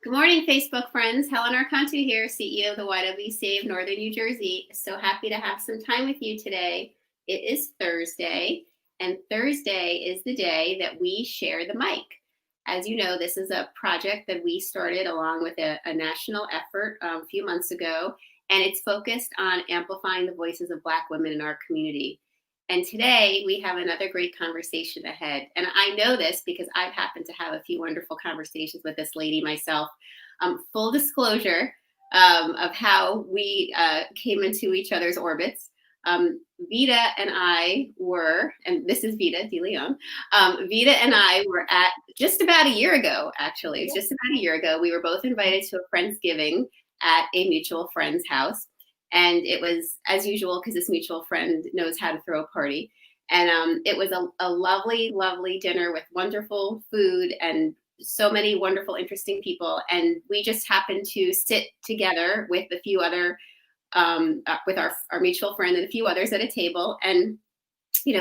Good morning, Facebook friends. Helen Archontou here, CEO of the YWCA Northern New Jersey. So happy to have some time with you today. It is Thursday, and Thursday is the day that we share the mic. As you know, this is a project that we started along with a national effort a few months ago, and it's focused on amplifying the voices of Black women in our community. And today we have another great conversation ahead. And I know this because I've happened to have a few wonderful conversations with this lady myself. Full disclosure of how we came into each other's orbits. Vida and I were, and this is Vida DeLeon, Vida and I were at just about a year ago, actually. It was just about a year ago. We were both invited to a Friendsgiving at a mutual friend's house. And it was, as usual, because this mutual friend knows how to throw a party. And it was a lovely, lovely dinner with wonderful food and so many wonderful, interesting people. And we just happened to sit together with a few other, with our mutual friend and a few others at a table and,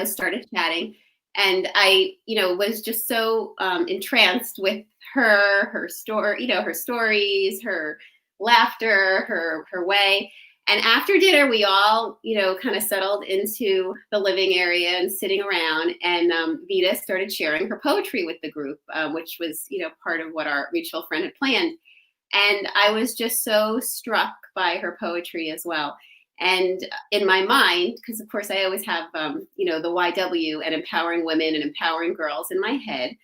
started chatting. And I, was just so entranced with her story, her stories, her laughter, her way. And after dinner, we all, kind of settled into the living area and sitting around. And Vida started sharing her poetry with the group, which was, part of what our mutual friend had planned. And I was just so struck by her poetry as well. And in my mind, because of course I always have, the YW and empowering women and empowering girls in my head.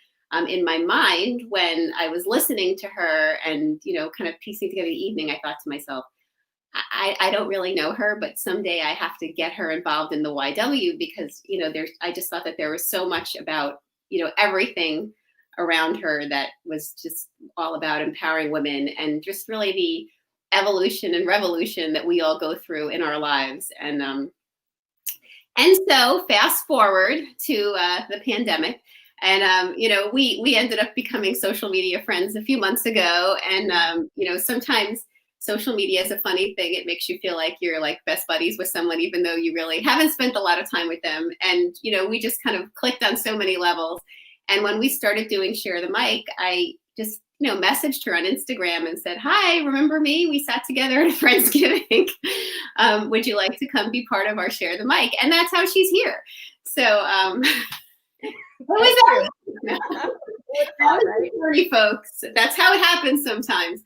In my mind, when I was listening to her and, kind of piecing together the evening, I thought to myself, I don't really know her, but someday I have to get her involved in the YW because, I just thought that there was so much about, everything around her that was just all about empowering women and just really the evolution and revolution that we all go through in our lives. And so fast forward to the pandemic. And, we ended up becoming social media friends a few months ago. And, sometimes social media is a funny thing. It makes you feel like you're like best buddies with someone, even though you really haven't spent a lot of time with them. And, we just kind of clicked on so many levels. And when we started doing Share the Mic, I just, messaged her on Instagram and said, "Hi, remember me? We sat together at a Friendsgiving. Would you like to come be part of our Share the Mic?" And that's how she's here. So, who is that? Right? Folks, that's how it happens sometimes.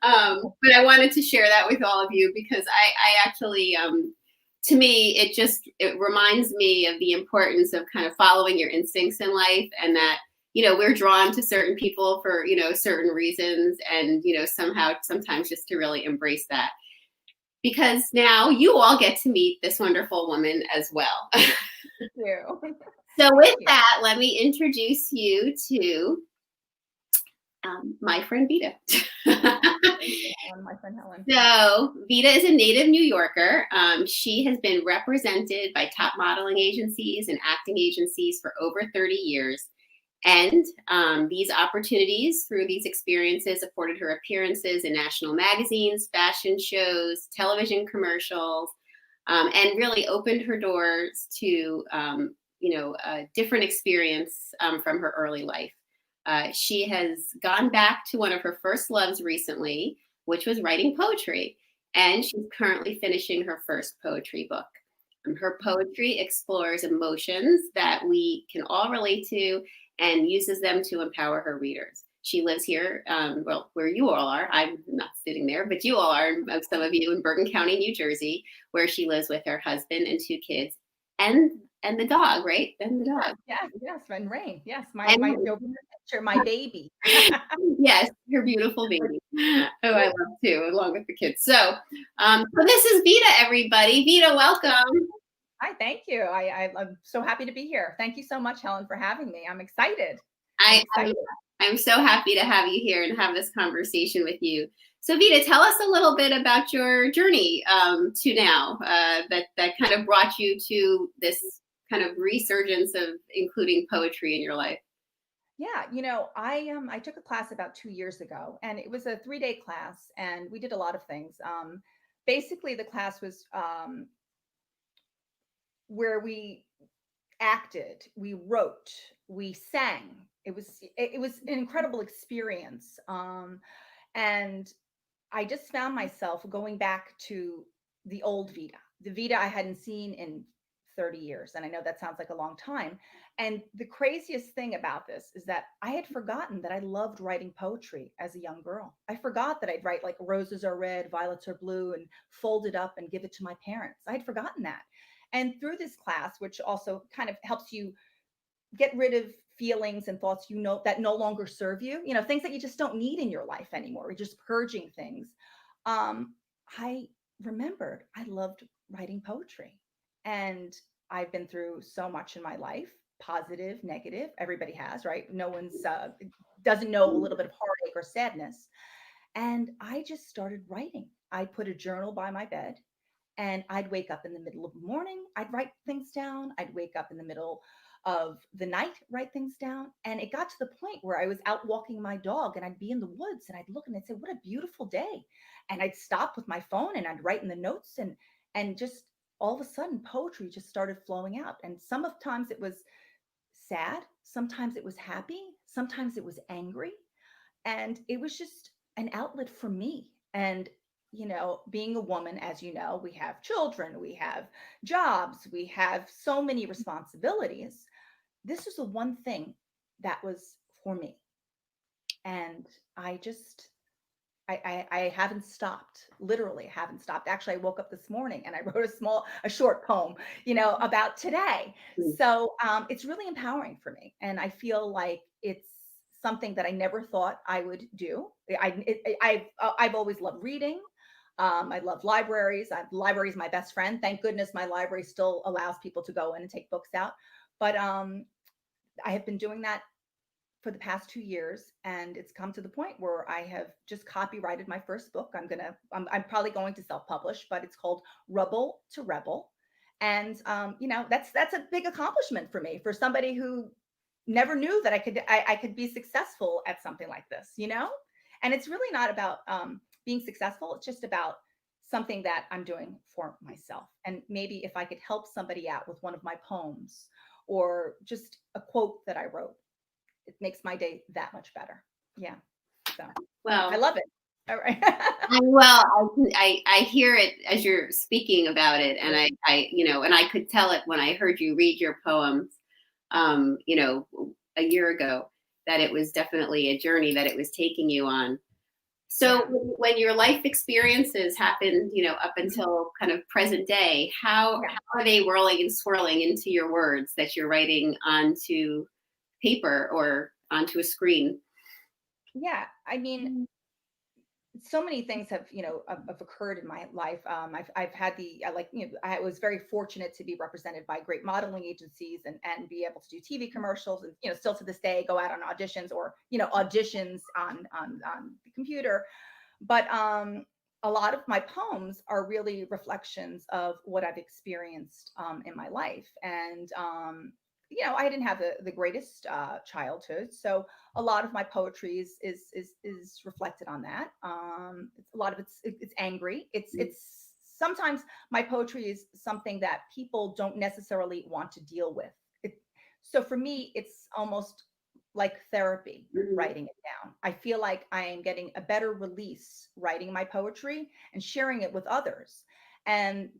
But I wanted to share that with all of you because I actually, to me, it reminds me of the importance of kind of following your instincts in life, and that, we're drawn to certain people for, certain reasons, and, sometimes just to really embrace that. Because now you all get to meet this wonderful woman as well. Thank you. So with that, let me introduce you to my friend Vida. My friend Helen. So Vida is a native New Yorker. She has been represented by top modeling agencies and acting agencies for over 30 years. And these opportunities through these experiences afforded her appearances in national magazines, fashion shows, television commercials, and really opened her doors to a different experience from her early life. She has gone back to one of her first loves recently, which was writing poetry, and she's currently finishing her first poetry book. Her poetry explores emotions that we can all relate to and uses them to empower her readers. She lives here, where you all are. I'm not sitting there, but you all are, some of you in Bergen County, New Jersey, where she lives with her husband and 2 kids and the dog, right? And the dog. Yes, and Rain. Yes, my picture, my baby. Yes, her beautiful baby. Oh, I love too, along with the kids. So this is Vida, everybody. Vida, welcome. Hi, thank you. I'm so happy to be here. Thank you so much, Helen, for having me. I'm excited. I'm so happy to have you here and have this conversation with you. So Vida, tell us a little bit about your journey to now that kind of brought you to this kind of resurgence of including poetry in your life. Yeah, I took a class about 2 years ago, and it was a 3-day class, and we did a lot of things. Basically, the class was where we acted, we wrote, we sang. It was an incredible experience. And I just found myself going back to the old Vida, the Vida I hadn't seen in 30 years. And I know that sounds like a long time. And the craziest thing about this is that I had forgotten that I loved writing poetry as a young girl. I forgot that I'd write like roses are red, violets are blue, and fold it up and give it to my parents. I had forgotten that. And through this class, which also kind of helps you get rid of feelings and thoughts that no longer serve you, things that you just don't need in your life anymore. You're just purging things. I remembered I loved writing poetry. And I've been through so much in my life, positive, negative. Everybody has, right? No one's doesn't know a little bit of heartache or sadness. And I just started writing. I put a journal by my bed, and I'd wake up in the middle of the morning, I'd write things down. I'd wake up in the middle of the night, write things down. And it got to the point where I was out walking my dog, and I'd be in the woods, and I'd look and I'd say, what a beautiful day. And I'd stop with my phone and I'd write in the notes, and just all of a sudden poetry just started flowing out. And sometimes it was sad, sometimes it was happy, sometimes it was angry. And it was just an outlet for me. And being a woman, as you know, we have children, we have jobs, we have so many responsibilities. This was the one thing that was for me. And I haven't stopped. Literally haven't stopped. Actually, I woke up this morning and I wrote a short poem, about today. Mm. So it's really empowering for me, and I feel like it's something that I never thought I would do. I've always loved reading. I love libraries. Library is my best friend. Thank goodness my library still allows people to go in and take books out. But I have been doing that for the past 2 years, and it's come to the point where I have just copyrighted my first book. I'm probably going to self-publish, but it's called Rubble to Rebel. And that's a big accomplishment for me, for somebody who never knew that I could be successful at something like this. And it's really not about being successful. It's just about something that I'm doing for myself. And maybe if I could help somebody out with one of my poems or just a quote that I wrote, it makes my day that much better. Yeah. So Well, I love it. All right. I hear it as you're speaking about it, and and I could tell it when I heard you read your poems, a year ago, that it was definitely a journey that it was taking you on. So Yeah. when your life experiences happened, up until kind of present day, how are they whirling and swirling into your words that you're writing onto paper or onto a screen? Yeah. I mean, so many things have occurred in my life. I've had I was very fortunate to be represented by great modeling agencies, and be able to do TV commercials, and still to this day go out on auditions, or auditions on the computer. But a lot of my poems are really reflections of what I've experienced in my life. And I didn't have the greatest childhood, so a lot of my poetry is reflected on that. A lot of it's angry. It's sometimes my poetry is something that people don't necessarily want to deal with. So for me, it's almost like therapy, Mhm. writing it down. I feel like I am getting a better release writing my poetry and sharing it with others. And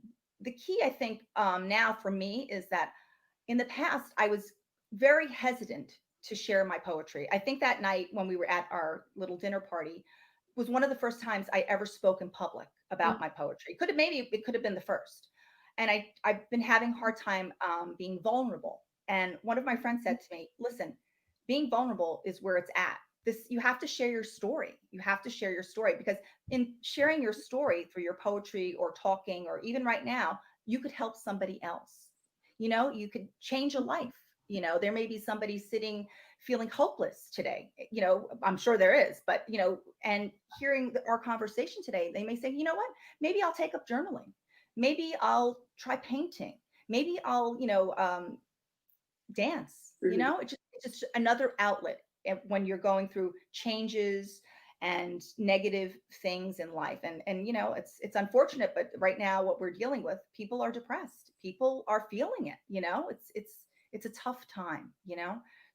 the key, I think, now for me is that in the past, I was very hesitant to share my poetry. I think that night when we were at our little dinner party was one of the first times I ever spoke in public about my poetry. It could have been the first. And I've been having a hard time being vulnerable. And one of my friends said to me, listen, being vulnerable is where it's at. You have to share your story. You have to share your story, because in sharing your story through your poetry or talking, or even right now, you could help somebody else. You could change a life. There may be somebody sitting feeling hopeless today. I'm sure there is, but and hearing our conversation today, they may say, you know what, maybe I'll take up journaling, maybe I'll try painting, maybe I'll dance. Mhm. It's just another outlet when you're going through changes and negative things in life. And it's unfortunate, but right now what we're dealing with, people are depressed, people are feeling it. It's a tough time.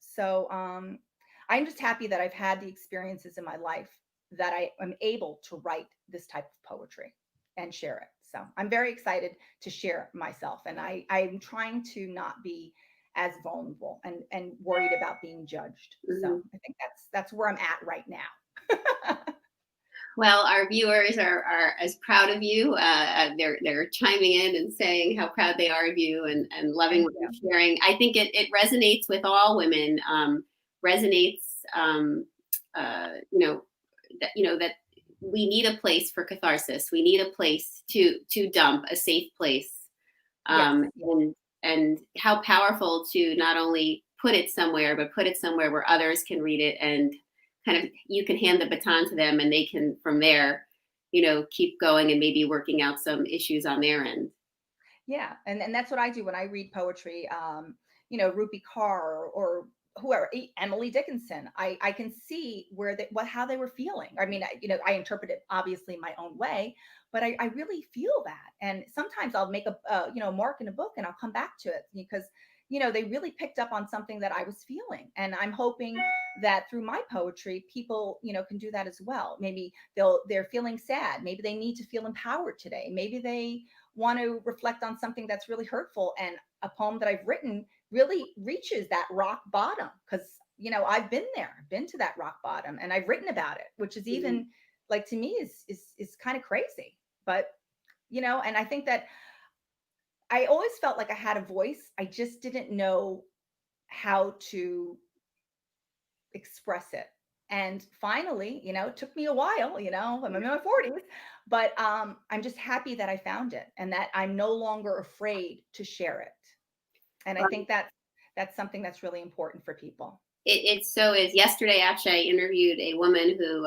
So I'm just happy that I've had the experiences in my life that I am able to write this type of poetry and share it. So I'm very excited to share myself. And I'm trying to not be as vulnerable and worried about being judged. So Mhm. I think that's where I'm at right now. Well, our viewers are as proud of you. They're chiming in and saying how proud they are of you and loving Thank what you. you're sharing. I think it resonates with all women. Resonates, you know, that we need a place for catharsis. We need a place to dump, a safe place, Yes. um, Yes. and how powerful to not only put it somewhere, but put it somewhere where others can read it and kind of you can hand the baton to them and they can from there, keep going and maybe working out some issues on their end. Yeah, and that's what I do when I read poetry. Rupi Kaur or whoever, Emily Dickinson. I can see where how they were feeling. I mean, I interpret it obviously my own way, but I really feel that. And sometimes I'll make a mark in a book and I'll come back to it because they really picked up on something that I was feeling. And I'm hoping that through my poetry, people can do that as well. Maybe they're feeling sad. Maybe they need to feel empowered today. Maybe they want to reflect on something that's really hurtful, and a poem that I've written really reaches that rock bottom because I've been there, been to that rock bottom, and I've written about it, which is Mhm. even like to me is kind of crazy. But and I think that I always felt like I had a voice. I just didn't know how to express it. And finally, it took me a while, I'm in my 40s, but I'm just happy that I found it and that I'm no longer afraid to share it. And I Well, think that's something that's really important for people. it so is. Yesterday, actually, I interviewed a woman who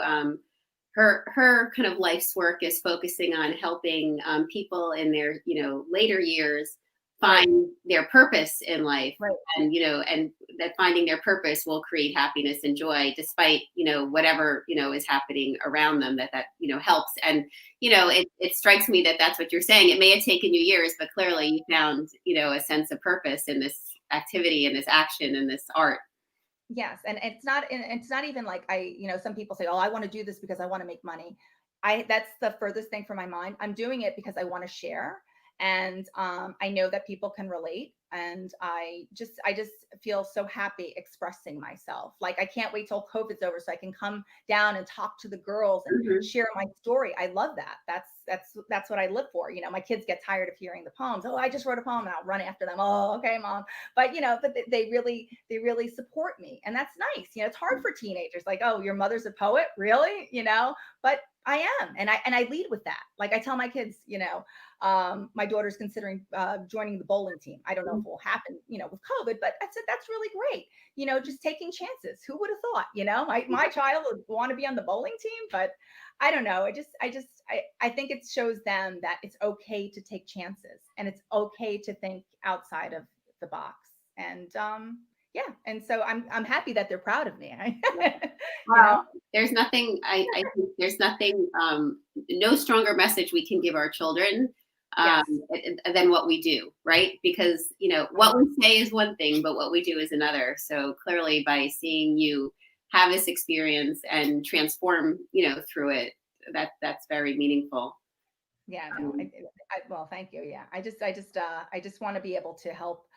her kind of life's work is focusing on helping people in their later years Right, find their purpose in life, right. and that finding their purpose will create happiness and joy despite whatever is happening around them, that helps. And it strikes me that that's what you're saying. It may have taken you years, but clearly you found a sense of purpose in this activity and this action and this art. Yes, and it's not even like some people say, "Oh, I want to do this because I want to make money." That's the furthest thing from my mind. I'm doing it because I want to share, and I know that people can relate, and I just feel so happy expressing myself. Like I can't wait till COVID's over so I can come down and talk to the girls and Mhm. share my story. I love that. That's what I live for. My kids get tired of hearing the poems. Oh, I just wrote a poem, and I'll run after them. Oh, okay, mom. But they really support me, and that's nice. It's hard for teenagers, like, oh, your mother's a poet, really? But I am, and I lead with that. Like I tell my kids, my daughter's considering joining the bowling team. I don't know if it will happen with COVID, but I said that's really great. Just taking chances. Who would have thought? My child would want to be on the bowling team. But I don't know. I think it shows them that it's okay to take chances, and it's okay to think outside of the box. And yeah, and so I'm happy that they're proud of me. you Well, know there's nothing. I think there's nothing. No stronger message we can give our children um, Yes. than what we do, right? Because what we say is one thing, but what we do is another. So clearly, by seeing you have this experience and transform, through it, that's very meaningful. Yeah, no. Um, Well, thank you. Yeah. I just want to be able to help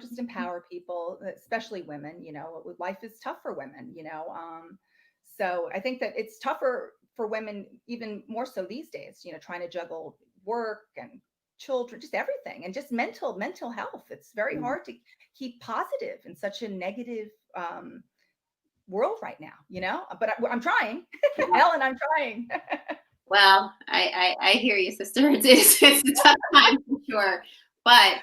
just empower people, especially women. Life is tough for women, so I think that it's tougher for women even more so these days, trying to juggle work and children, just everything, and just mental health. It's very hard to keep positive in such a negative world right now, but I'm trying. Helen, I'm trying. Well, I hear you, sister. It's a tough time for sure, but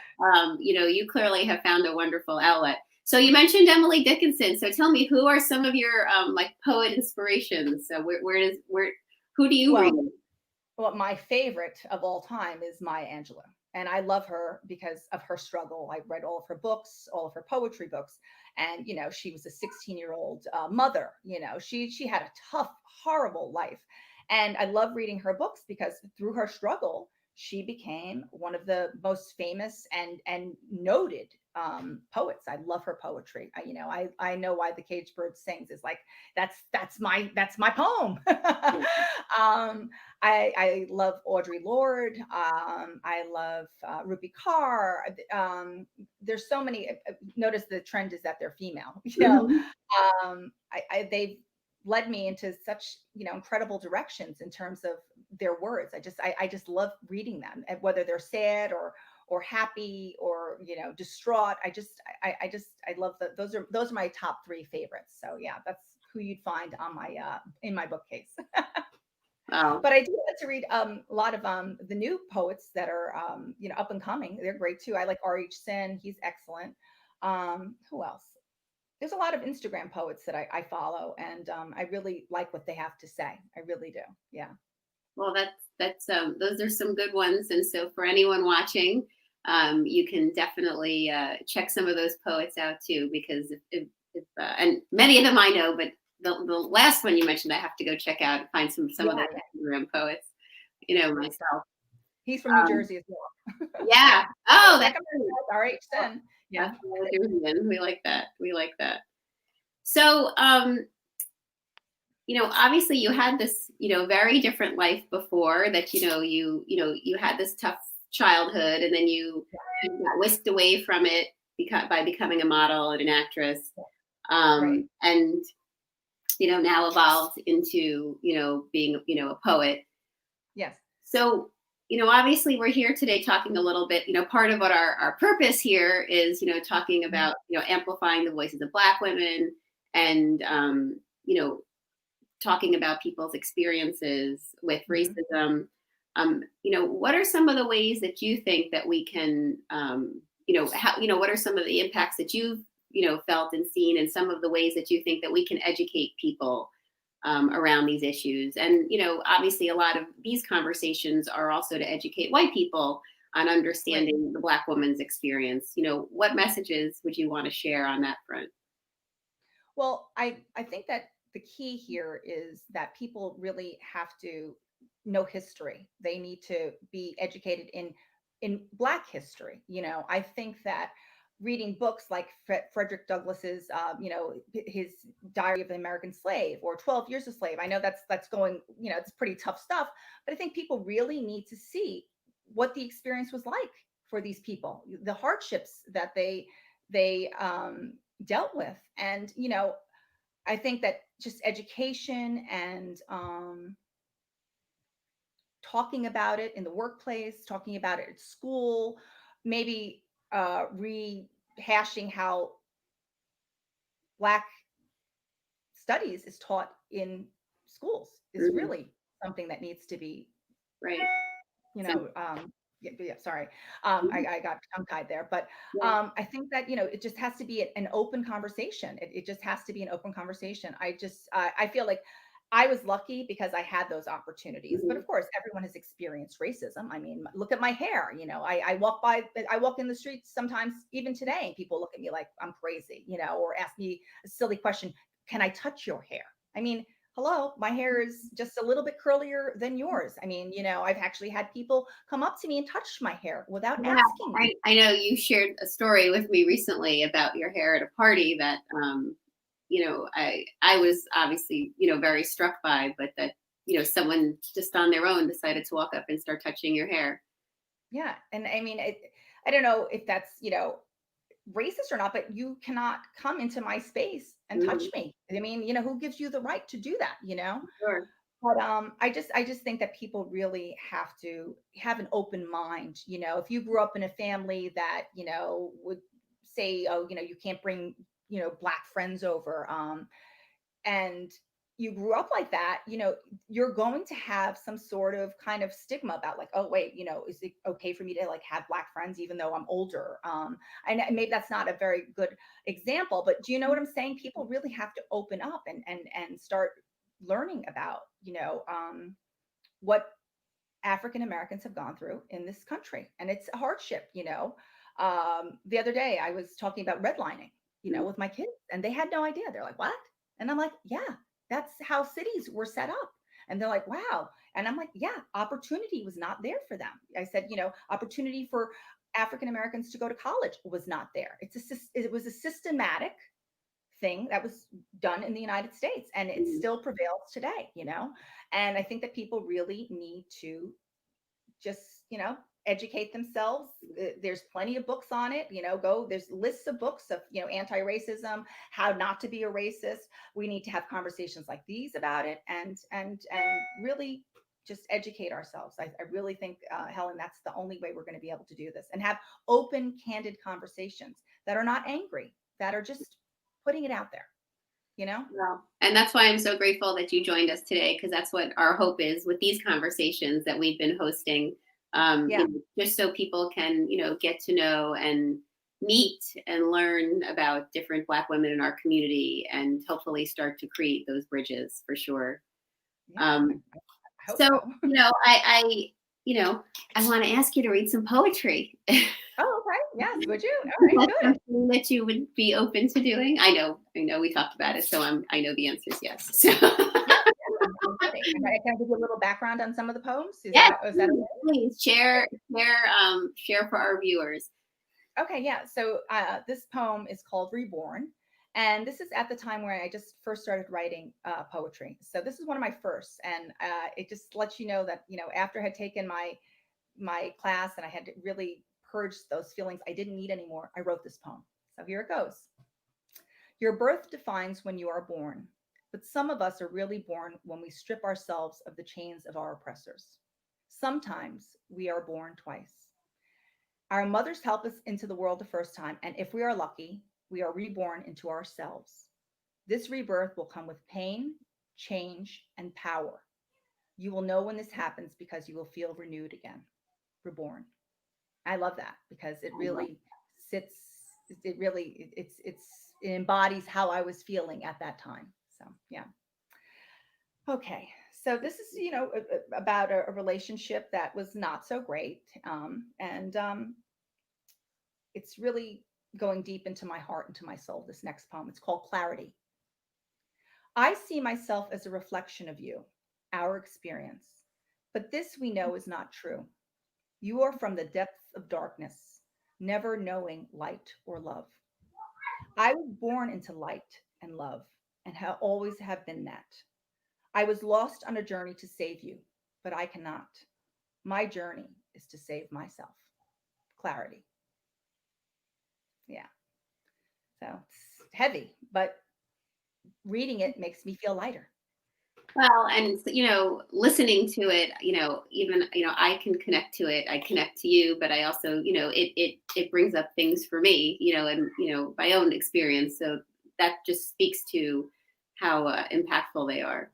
you clearly have found a wonderful outlet. So you mentioned Emily Dickinson. So tell me, who are some of your like poet inspirations? So who do you read? Well, my favorite of all time is Maya Angelou. And I love her because of her struggle. I read all of her books, all of her poetry books. And, she was a 16-year-old mother. She had a tough, horrible life. And I love reading her books because through her struggle, she became one of the most famous and noted poets. I love her poetry. I know why the caged bird sings is like that's my poem. I love Audre Lorde. I love Rupi Kaur. There's so many. Notice the trend is that they're female. Mhm. They've led me into such incredible directions in terms of their words. I just love reading them, and whether they're sad or happy or distraught. I love those are my top three favorites. So yeah, that's who you'd find on my in my bookcase. Wow. But I do like to read a lot of the new poets that are up and coming. They're great too. I like R.H. Sin. He's excellent. Who else? There's a lot of Instagram poets that I follow, and I really like what they have to say. I really do. Yeah. Well, that's those are some good ones. And so for anyone watching, you can definitely check some of those poets out too, because and many of them I know, but the last one you mentioned, I have to go check out and find some of Yeah, those yeah. Instagram poets, myself. He's from New Um, Jersey as well. yeah. So Oh, check that's him great. out. R.H. Well, Sin. Yeah. that's we like that. We like that. So, obviously you had this, very different life before that, you had this tough childhood, and then you got whisked away from it by becoming a model and an actress. Right. And, now evolved into, being, a poet. Yes. So, obviously we're here today talking a little bit, part of what our purpose here is, talking about, amplifying the voices of Black women and, talking about people's experiences with Mhm. racism. What are some of the ways that you think that we can, what are some of the impacts that you've, felt and seen, and some of the ways that you think that we can educate people around these issues? And, obviously a lot of these conversations are also to educate white people on Right. understanding the Black woman's experience. What messages would you want to share on that front? Well, I think that the key here is that people really have to know history. They need to be educated in Black history. I think that reading books like Frederick Douglass's, his Diary of an American Slave or 12 Years a Slave. I know that's going, it's pretty tough stuff, but I think people really need to see what the experience was like for these people, the hardships that they dealt with. And I think that just education and talking about it in the workplace, talking about it at school, maybe rehashing how Black studies is taught in schools is Mhm. really something that needs to be, Right. you So, know, yeah, sorry. mhm. I got tongue tied there, but Yeah. I think that, it just has to be an open conversation. It just has to be an open conversation. I feel like I was lucky because I had those opportunities, but Mhm. of course, everyone has experienced racism. I mean, look at my hair. I walk in the streets sometimes, even today, and people look at me like I'm crazy, or ask me a silly question: "Can I touch your hair?" I mean, hello, my hair is just a little bit curlier than yours. I mean, I've actually had people come up to me and touch my hair without Yeah, asking me. I know you shared a story with me recently about your hair at a party that, I was obviously, very struck by, but that, someone just on their own decided to walk up and start touching your hair. Yeah. And I mean, I don't know if that's, racist or not, but you cannot come into my space and Mhm. touch me. I mean, who gives you the right to do that? Sure. But I just think that people really have to have an open mind. If you grew up in a family that would say, oh, you can't bring Black friends over, and you grew up like that, you're going to have some sort of kind of stigma about like, oh wait, is it okay for me to like have Black friends even though I'm older? And maybe that's not a very good example, but do you know what I'm saying? People really have to open up and start learning about what African Americans have gone through in this country, and it's a hardship. The other day I was talking about redlining, Mhm. with my kids, and they had no idea. They're like, "What?" And I'm like, "Yeah, that's how cities were set up. And they're like, wow. And I'm like, yeah, opportunity was not there for them. I said, opportunity for African Americans to go to college was not there. It was a systematic thing that was done in the United States, and it Mm. still prevails today, And I think that people really need to just, educate themselves. There's plenty of books on it, there's lists of books of, anti-racism, how not to be a racist. We need to have conversations like these about it, and really just educate ourselves. I really think, Helen, that's the only way we're going to be able to do this, and have open, candid conversations that are not angry, that are just putting it out there. Well, and that's why I'm so grateful that you joined us today, because that's what our hope is with these conversations that we've been hosting. Yeah. Just so people can, get to know and meet and learn about different Black women in our community, and hopefully start to create those bridges for sure. Yeah, Um, I hope so, so. I want to ask you to read some poetry. Oh, okay. Yes, would you? All right, That's good. something that you would be open to doing? I know we talked about it, so I know the answer is yes. So. Yeah, I'm ready. Can I give you a little background on some of the poems? Yes, Is that okay? please share for our viewers. Okay, yeah. So this poem is called Reborn. And this is at the time where I just first started writing poetry. So this is one of my firsts. And it just lets you know that, after I had taken my class and I had to really purge those feelings I didn't need anymore, I wrote this poem. So here it goes. Your birth defines when you are born, but some of us are really born when we strip ourselves of the chains of our oppressors. Sometimes we are born twice. Our mothers help us into the world the first time, and if we are lucky, we are reborn into ourselves. This rebirth will come with pain, change, and power. You will know when this happens because you will feel renewed again, reborn. I love that because it really sits, it really, it embodies how I was feeling at that time. So, yeah. Okay. So this is, about a relationship that was not so great. And it's really going deep into my heart, into my soul, this next poem. It's called Clarity. I see myself as a reflection of you, our experience. But this we know is not true. You are from the depths of darkness, never knowing light or love. I was born into light and love and always have been that. I was lost on a journey to save you, but I cannot. My journey is to save myself. Clarity. Yeah. So it's heavy, but reading it makes me feel lighter. Well, and listening to it, even I can connect to it. I connect to you, but I also, it brings up things for me, and my own experience. So that just speaks to how impactful they are.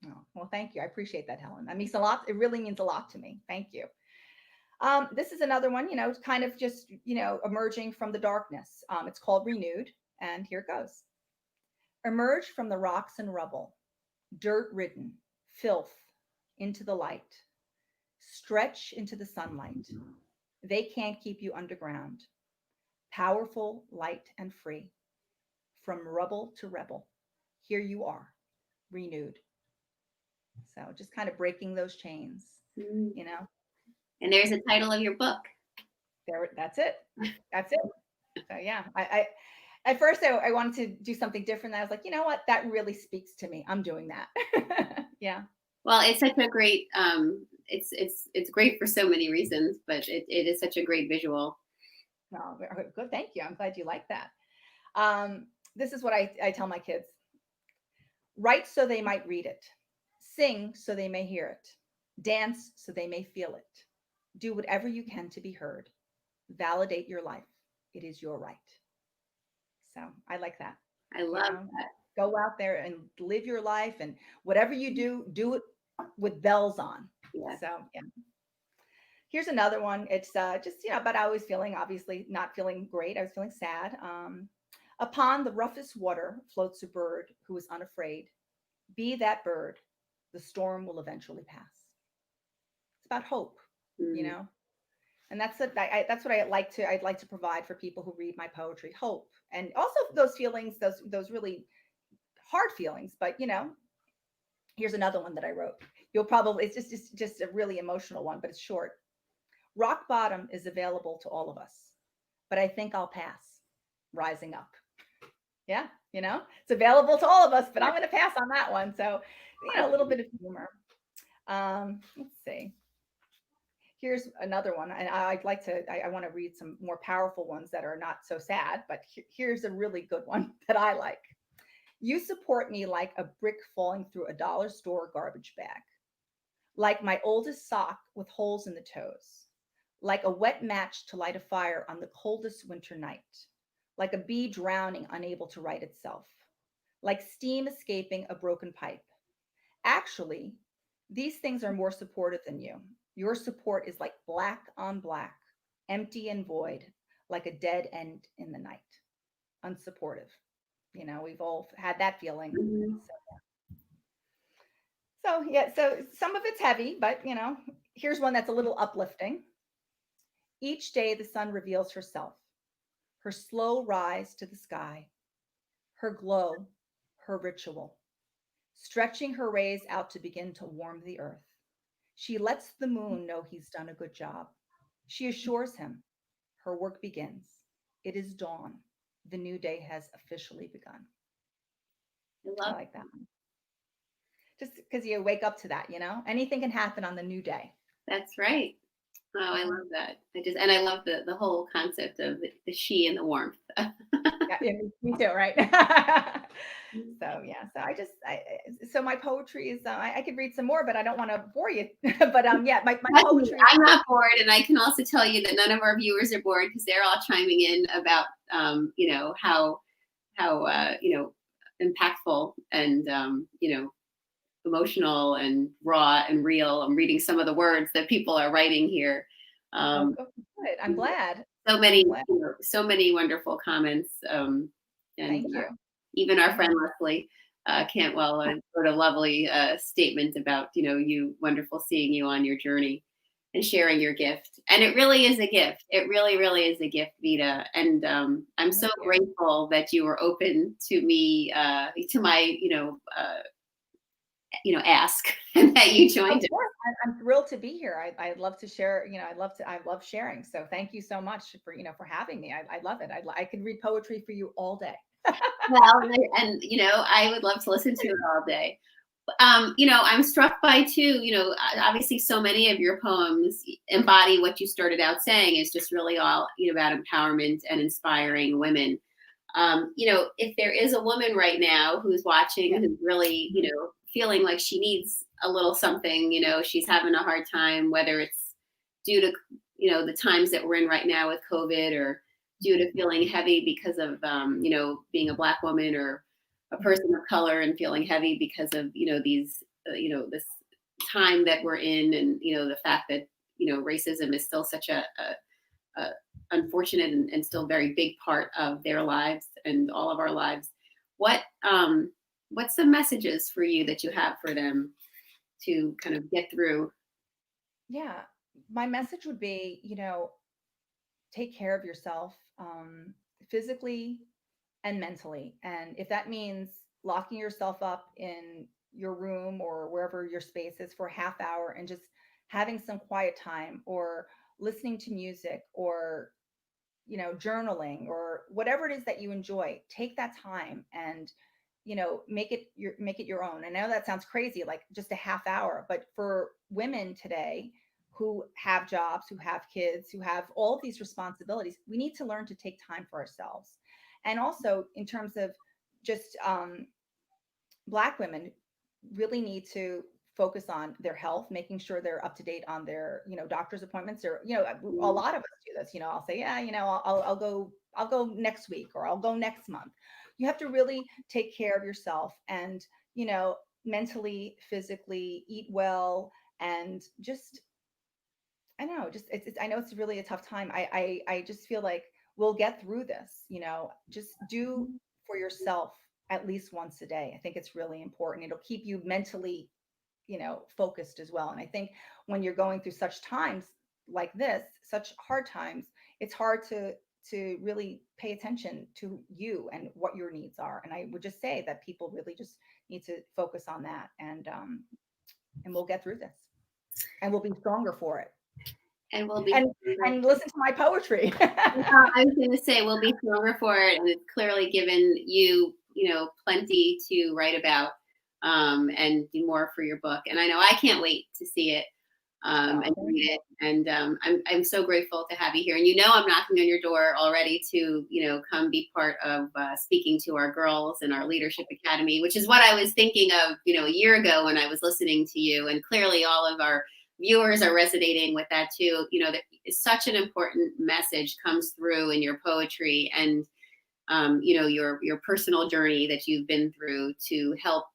Oh, well, thank you. I appreciate that, Helen. That means a lot. It really means a lot to me. Thank you. This is another one, kind of just, emerging from the darkness. It's called Renewed, and here it goes. Emerge from the rocks and rubble, dirt-ridden, filth, into the light. Stretch into the sunlight. They can't keep you underground. Powerful, light, and free. From rubble to rebel, here you are, renewed. So just kind of breaking those chains, Mm. you know. And there's a title of your book. That's it. That's it. So yeah, I at first I wanted to do something different. I was like, you know what, that really speaks to me. I'm doing that. Yeah. Well, it's such a great. It's great for so many reasons, but it is such a great visual. Oh, good. Thank you. I'm glad you like that. This is what I tell my kids: write so they might read it, sing so they may hear it, dance so they may feel it. Do whatever you can to be heard. Validate your life. It is your right. So I like that. I love that. Go out there and live your life, and whatever you do it with bells on. Yeah. So yeah. Here's another one. It's just, but I was feeling, obviously not feeling great. I was feeling sad. Upon the roughest water floats a bird who is unafraid. Be that bird. The storm will eventually pass. It's about hope, Mm. and that's that's what I'd like to provide for people who read my poetry: hope, and also those feelings, those really hard feelings, but Here's another one that I wrote. You'll probably, it's just a really emotional one, but it's short. Rock bottom is available to all of us, but I think I'll pass. Rising up. Yeah, it's available to all of us, but I'm going to pass on that one. So, a little bit of humor. Let's see. Here's another one. And I'd like to, I want to read some more powerful ones that are not so sad, but here's a really good one that I like. You support me like a brick falling through a dollar store garbage bag, like my oldest sock with holes in the toes, like a wet match to light a fire on the coldest winter night, like a bee drowning, unable to right itself, like steam escaping a broken pipe. Actually, these things are more supportive than you. Your support is like black on black, empty and void, like a dead end in the night. Unsupportive. We've all had that feeling. Mhm. So yeah, so some of it's heavy, but here's one that's a little uplifting. Each day the sun reveals herself, her slow rise to the sky, her glow, her ritual, stretching her rays out to begin to warm the earth. She lets the moon know he's done a good job. She assures him her work begins. It is dawn. The new day has officially begun. I I love like that one. Just because you wake up to that, anything can happen on the new day. that's right. Oh, I Yeah. love that. I love the whole concept of the she and the warmth. Yeah, me too, right? So yeah, so so my poetry is I could read some more, but I don't want to bore you. But yeah, my poetry is I'm not bored, and I can also tell you that none of our viewers are bored because they're all chiming in about how impactful and emotional and raw and real. I'm reading some of the words that people are writing here. Um, good. I'm glad. so I'm many, glad. so many wonderful comments, and Thank you. even our Yeah. friend Leslie Cantwell wrote a lovely statement about you wonderful seeing you on your journey and sharing your gift. And it really is a gift. It really, really is a gift, Vida. And I'm so Thank you. grateful that you were open to me, to my ask, and that you Of joined. course, I'm thrilled to be here. I love to share. I love sharing. So thank you so much for for having me. I love it. I could read poetry for you all day. Well, and I would love to listen to it all day. I'm struck by too, obviously so many of your poems embody what you started out saying is just really all, about empowerment and inspiring women. If there is a woman right now who's watching, Yeah. who's really, feeling like she needs a little something, she's having a hard time, whether it's due to, the times that we're in right now with COVID, or due to feeling heavy because of, being a Black woman or a person of color and feeling heavy because of, these, this time that we're in, and, the fact that, racism is still such a unfortunate and still very big part of their lives and all of our lives. What what's the messages for you that you have for them to kind of get through? Yeah. My message would be, take care of yourself, physically and mentally. And if that means locking yourself up in your room or wherever your space is for a half hour and just having some quiet time, or listening to music, or journaling, or whatever it is that you enjoy, take that time and make it your own. I know that sounds crazy, like just a half hour, but for women today who have jobs, who have kids, who have all of these responsibilities, we need to learn to take time for ourselves. And also in terms of just Black women really need to focus on their health, making sure they're up to date on their, doctor's appointments, or, a Mm. lot of us do this. I'll say, yeah, I'll go next week, or I'll go next month. You have to really take care of yourself, and, mentally, physically, eat well, and just, I know, just I know it's really a tough time. I just feel like we'll get through this. Just do for yourself at least once a day. I think it's really important. It'll keep you mentally, focused as well. And I think when you're going through such times like this, such hard times, it's hard to to really pay attention to you and what your needs are. And I would just say that people really just need to focus on that, and we'll get through this, and we'll be stronger for it. And we'll be And listen to my poetry. I was going to say we'll be stronger for it, and it's clearly given you, plenty to write about, and do more for your book. And I know I can't wait to see it, and read it. And I'm so grateful to have you here. And I'm knocking on your door already to come be part of speaking to our girls in our Leadership Academy, which is what I was thinking of a year ago when I was listening to you. And clearly all of our viewers are resonating with that too. That such an important message comes through in your poetry, and your personal journey that you've been through to help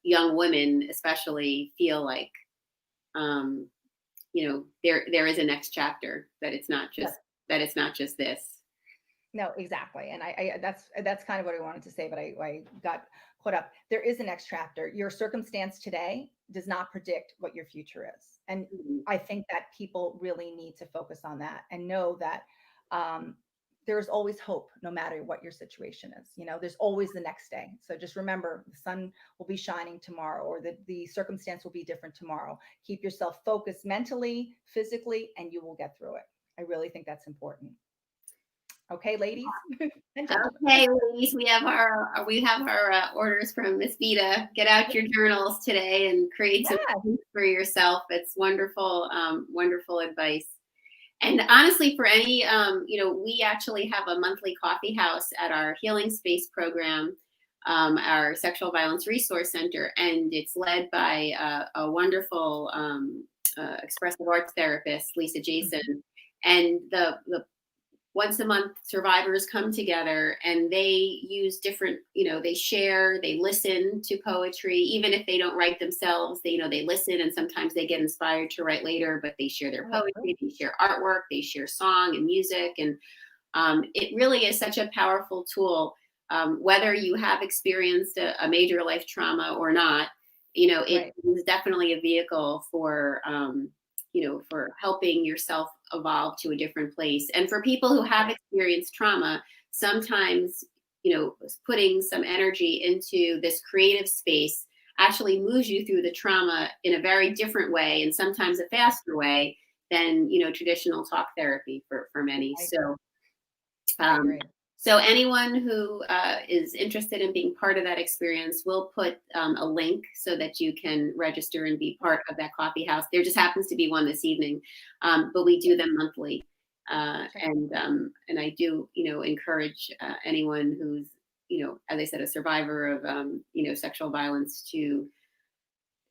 young women especially feel like there is a next chapter, that it's not just this. No, exactly. And I that's kind of what I wanted to say, but I got caught up. There is a next chapter. Your circumstance today does not predict what your future is. And I think that people really need to focus on that and know that there's always hope, no matter what your situation is. There's always the next day. So just remember, the sun will be shining tomorrow, or the circumstance will be different tomorrow. Keep yourself focused mentally, physically, and you will get through it. I really think that's important. Okay, ladies. Okay, ladies, we have our orders from Miss Vida. Get out your journals today and create some things for yourself. It's wonderful, wonderful advice. And honestly, for any, we actually have a monthly coffee house at our Healing Space program, our Sexual Violence Resource Center, and it's led by a wonderful expressive arts therapist, Lisa Jason. And the once a month survivors come together, and they use different, they share, they listen to poetry, even if they don't write themselves, they listen, and sometimes they get inspired to write later, but they share their poetry, they share artwork, they share song and music. And it really is such a powerful tool, whether you have experienced a major life trauma or not. It is definitely a vehicle for, for helping yourself evolve to a different place. And for people who have experienced trauma, sometimes, putting some energy into this creative space actually moves you through the trauma in a very different way, and sometimes a faster way than, traditional talk therapy for many. So anyone who is interested in being part of that experience, we'll put a link so that you can register and be part of that coffee house. There just happens to be one this evening, but we do them monthly. And I do, encourage anyone who's, as I said, a survivor of, sexual violence, to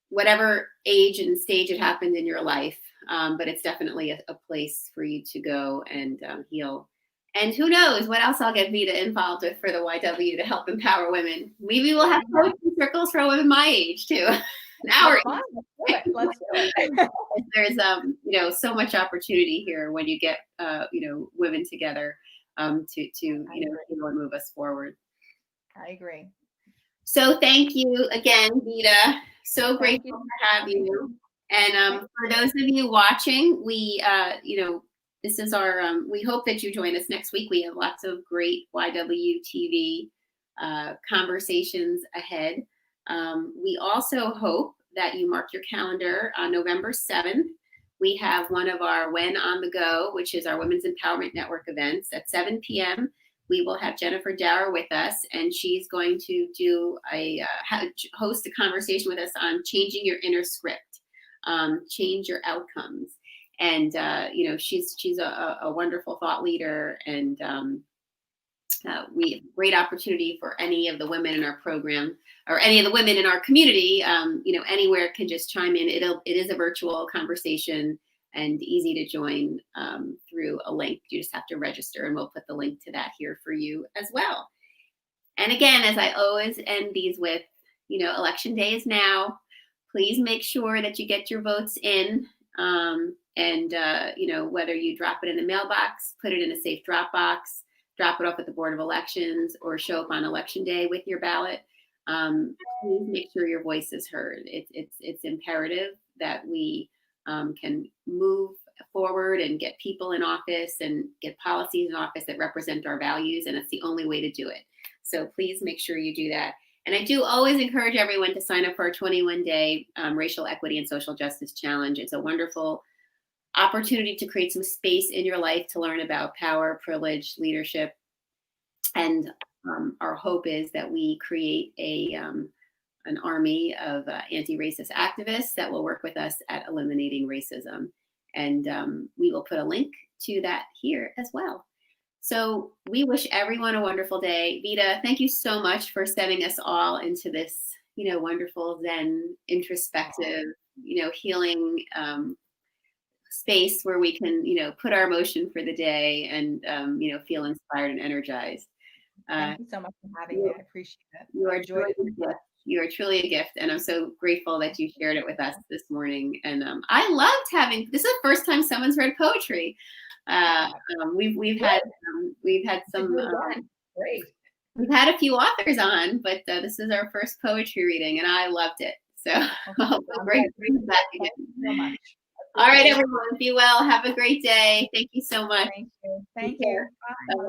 whatever age and stage it happened in your life. But it's definitely a place for you to go and heal. And who knows what else I'll get Vida involved with for the YW to help empower women. Maybe we'll have coaching circles for women my age too. Let's do it. There's so much opportunity here when you get women together to heal and move us forward. I agree. So thank you again, Vida. So grateful to have you. And for those of you watching, we this is our, we hope that you join us next week. We have lots of great YWTV conversations ahead. We also hope that you mark your calendar on November 7th. We have one of our When on the Go, which is our Women's Empowerment Network events at 7 p.m. We will have Jennifer Dower with us, and she's going to do host a conversation with us on changing your inner script, change your outcomes. And, she's a wonderful thought leader, and we have great opportunity for any of the women in our program, or any of the women in our community, anywhere can just chime in. It is a virtual conversation and easy to join through a link. You just have to register, and we'll put the link to that here for you as well. And again, as I always end these with, election day is now. Please make sure that you get your votes in. And whether you drop it in the mailbox, put it in a safe drop box, drop it off at the Board of Elections, or show up on election day with your ballot, please make sure your voice is heard. It's imperative that we can move forward and get people in office and get policies in office that represent our values. And it's the only way to do it. So please make sure you do that. And I do always encourage everyone to sign up for our 21-day Racial Equity and Social Justice Challenge. It's a wonderful opportunity to create some space in your life to learn about power, privilege, leadership. And our hope is that we create an army of anti-racist activists that will work with us at eliminating racism. And we will put a link to that here as well. So we wish everyone a wonderful day. Vida, thank you so much for sending us all into this, wonderful Zen, introspective, healing space where we can, put our emotion for the day and, feel inspired and energized. Thank you so much for having me. I appreciate it. You are truly a gift. And I'm so grateful that you shared it with us this morning. And I loved this is the first time someone's read poetry. We've had some great. We've had a few authors on, but this is our first poetry reading, and I loved it. So great to be back again. Thank you so much. All right, everyone, be well. Have a great day. Thank you so much. Thank you. Thank you. Bye.